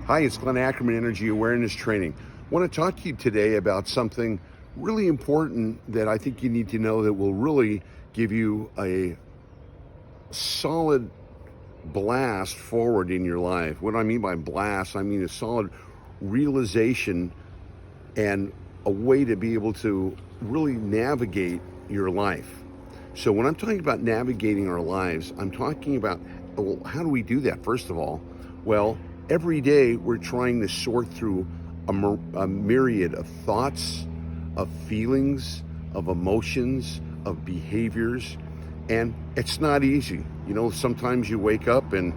Hi, it's Glenn Ackerman, Energy Awareness Training. I want to talk to you today about something really important that I think you need to know that will really give you a solid blast forward in your life. What I mean by blast, I mean a solid realization and a way to be able to really navigate your life. So when I'm talking about navigating our lives, I'm talking about, well, how do we do that? First of all, well, every day we're trying to sort through a myriad of thoughts, of feelings, of emotions, of behaviors, and it's not easy. Sometimes you wake up and,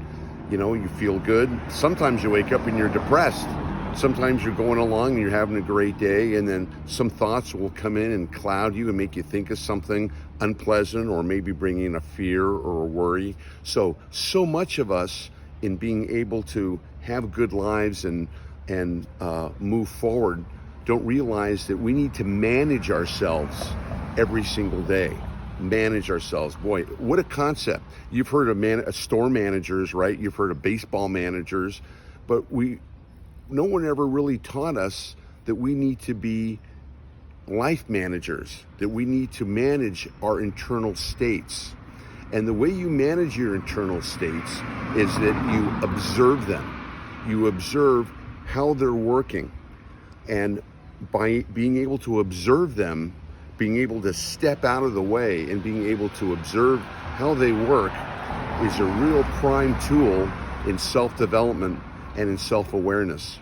you feel good. Sometimes you wake up and you're depressed. Sometimes you're going along and you're having a great day, and then some thoughts will come in and cloud you and make you think of something unpleasant, or maybe bring in a fear or a worry. So much of us, in being able to have good lives and move forward, don't realize that we need to manage ourselves every single day. Manage ourselves. Boy, what a concept. You've heard of store managers, right? You've heard of baseball managers, but no one ever really taught us that we need to be life managers, that we need to manage our internal states. And the way you manage your internal states is that you observe them. You observe how they're working. And by being able to observe them, being able to step out of the way and being able to observe how they work is a real prime tool in self-development and in self-awareness.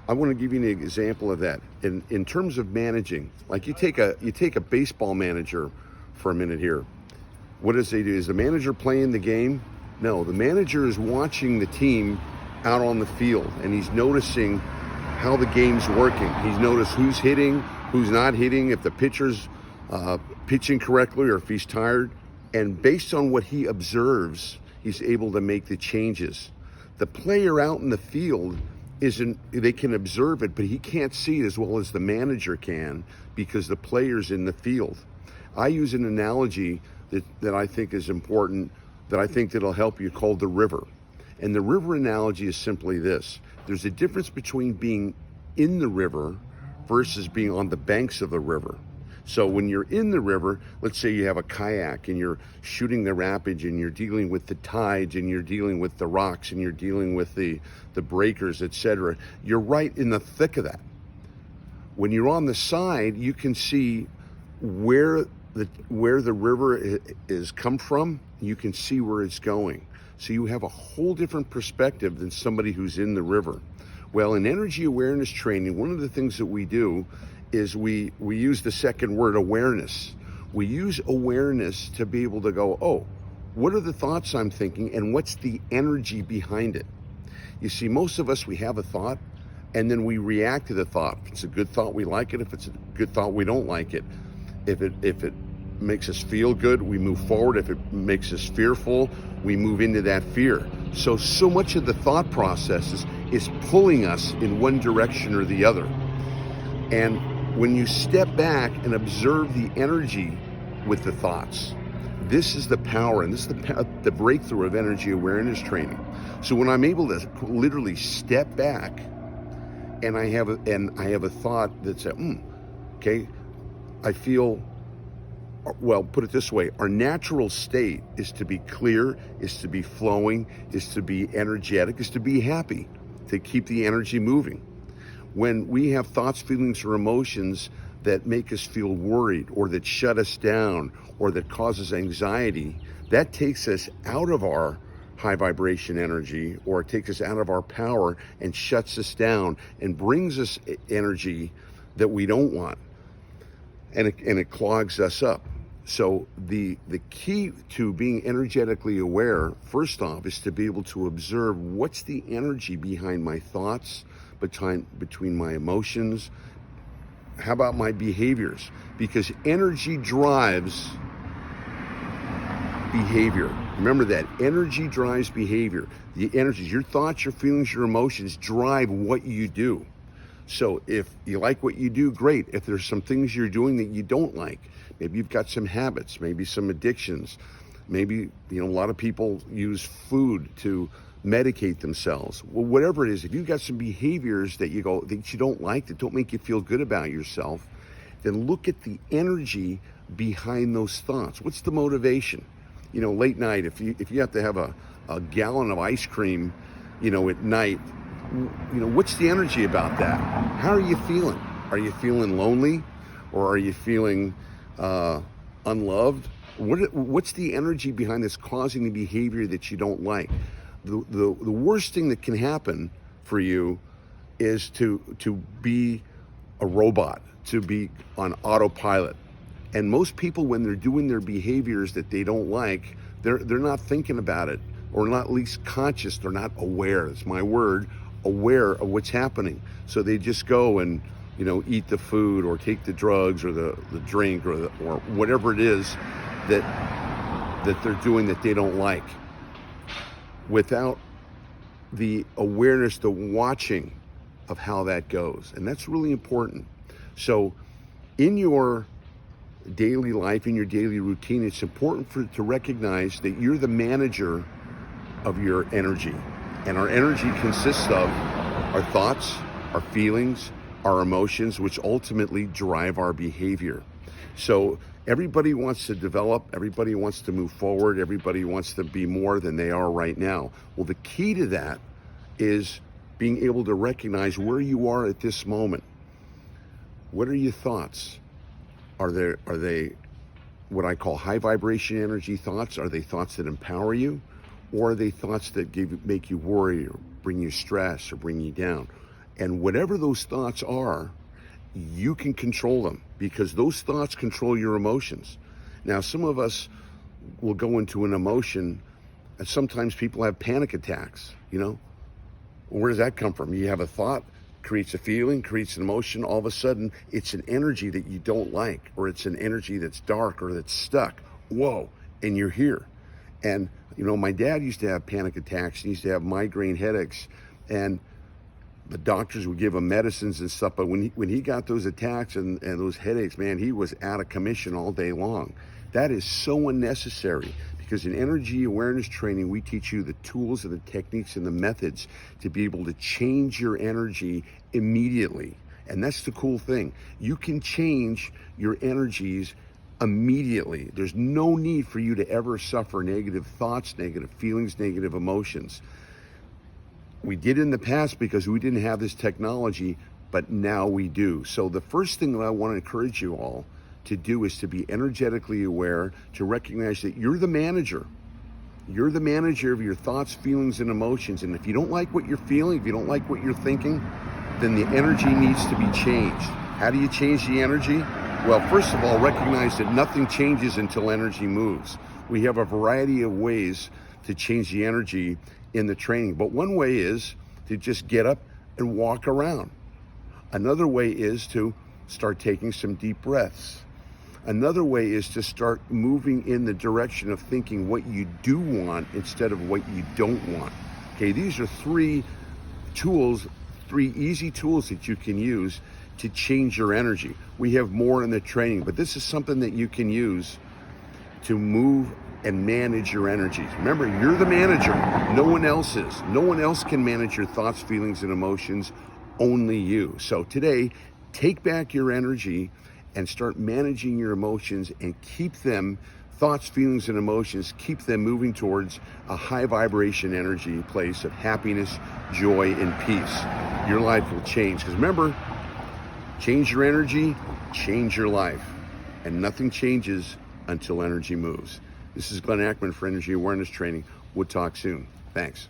I want to give you an example of that. In terms of managing, like you take a baseball manager for a minute here. What does they do? Is the manager playing the game? No, the manager is watching the team out on the field, and he's noticing how the game's working. He's noticed who's hitting, who's not hitting, if the pitcher's pitching correctly, or if he's tired. And based on what he observes, he's able to make the changes. The player out in the field they can observe it, but he can't see it as well as the manager can, because the player's in the field. I use an analogy that I think is important, that I think that'll help you, called the river. And the river analogy is simply this. There's a difference between being in the river versus being on the banks of the river. So when you're in the river, let's say you have a kayak and you're shooting the rapids and you're dealing with the tides and you're dealing with the rocks and you're dealing with the breakers, etc. You're right in the thick of that. When you're on the side, you can see where the river is come from. You can see where it's going. So you have a whole different perspective than somebody who's in the river. Well, in energy awareness training, one of the things that we do is we use the second word, awareness. We use awareness to be able to go, oh, what are the thoughts I'm thinking and what's the energy behind it? You see, most of us, we have a thought and then we react to the thought. If it's a good thought, we like it. If it's a good thought, we don't like it. If it makes us feel good, we move forward. If it makes us fearful, we move into that fear. So much of the thought process is pulling us in one direction or the other. And when you step back and observe the energy with the thoughts, this is the power, and this is the breakthrough of energy awareness training. So when I'm able to literally step back and I have a thought that says, okay, I feel, well, put it this way, our natural state is to be clear, is to be flowing, is to be energetic, is to be happy, to keep the energy moving. When we have thoughts, feelings, or emotions that make us feel worried, or that shut us down, or that causes anxiety, that takes us out of our high vibration energy, or it takes us out of our power and shuts us down and brings us energy that we don't want. And it clogs us up. So the key to being energetically aware, first off, is to be able to observe what's the energy behind my thoughts, between my emotions. How about my behaviors? Because energy drives behavior. Remember that. Energy drives behavior. The energies, your thoughts, your feelings, your emotions drive what you do. So if you like what you do, great. If there's some things you're doing that you don't like, maybe you've got some habits, maybe some addictions, maybe, a lot of people use food to medicate themselves, well, whatever it is. If you've got some behaviors that you don't like, that don't make you feel good about yourself, then look at the energy behind those thoughts. What's the motivation? Late night, if you have to have a gallon of ice cream, at night, what's the energy about that? How are you feeling? Are you feeling lonely, or are you feeling unloved? What's the energy behind this causing the behavior that you don't like? The worst thing that can happen for you is to be a robot, to be on autopilot. And most people, when they're doing their behaviors that they don't like, they're not thinking about it, or not at least conscious. They're not aware. It's my word, aware of what's happening. So they just go and eat the food, or take the drugs, or the drink, or whatever it is that they're doing that they don't like, without the awareness, the watching of how that goes. And that's really important. So in your daily life, in your daily routine, it's important to recognize that you're the manager of your energy. And our energy consists of our thoughts, our feelings, our emotions, which ultimately drive our behavior. So everybody wants to develop, everybody wants to move forward, everybody wants to be more than they are right now. Well, the key to that is being able to recognize where you are at this moment. What are your thoughts? Are they what I call high vibration energy thoughts? Are they thoughts that empower you? Or are they thoughts that make you worry, or bring you stress, or bring you down? And whatever those thoughts are, you can control them, because those thoughts control your emotions. Now, some of us will go into an emotion, and sometimes people have panic attacks, Where does that come from? You have a thought, creates a feeling, creates an emotion. All of a sudden, it's an energy that you don't like, or it's an energy that's dark, or that's stuck. Whoa, and you're here. And, my dad used to have panic attacks. He used to have migraine headaches, and the doctors would give him medicines and stuff. But when he got those attacks and those headaches, man, he was out of commission all day long. That is so unnecessary, because in energy awareness training, we teach you the tools and the techniques and the methods to be able to change your energy immediately. And that's the cool thing. You can change your energies immediately. There's no need for you to ever suffer negative thoughts, negative feelings, negative emotions. We did in the past because we didn't have this technology, but now we do. So the first thing that I want to encourage you all to do is to be energetically aware, to recognize that you're the manager. You're the manager of your thoughts, feelings, and emotions. And if you don't like what you're feeling, if you don't like what you're thinking, then the energy needs to be changed. How do you change the energy? Well, first of all, recognize that nothing changes until energy moves. We have a variety of ways to change the energy in the training, but one way is to just get up and walk around. Another way is to start taking some deep breaths. Another way is to start moving in the direction of thinking what you do want instead of what you don't want. Okay, these are three easy tools that you can use to change your energy. We have more in the training, but this is something that you can use to move and manage your energies. Remember, you're the manager. No one else is. No one else can manage your thoughts, feelings, and emotions, only you. So today, take back your energy and start managing your emotions, and keep them, thoughts, feelings, and emotions, keep them moving towards a high vibration energy place of happiness, joy, and peace. Your life will change. Because remember, change your energy, change your life. And nothing changes until energy moves. This is Glenn Ackerman for Energy Awareness Training. We'll talk soon. Thanks.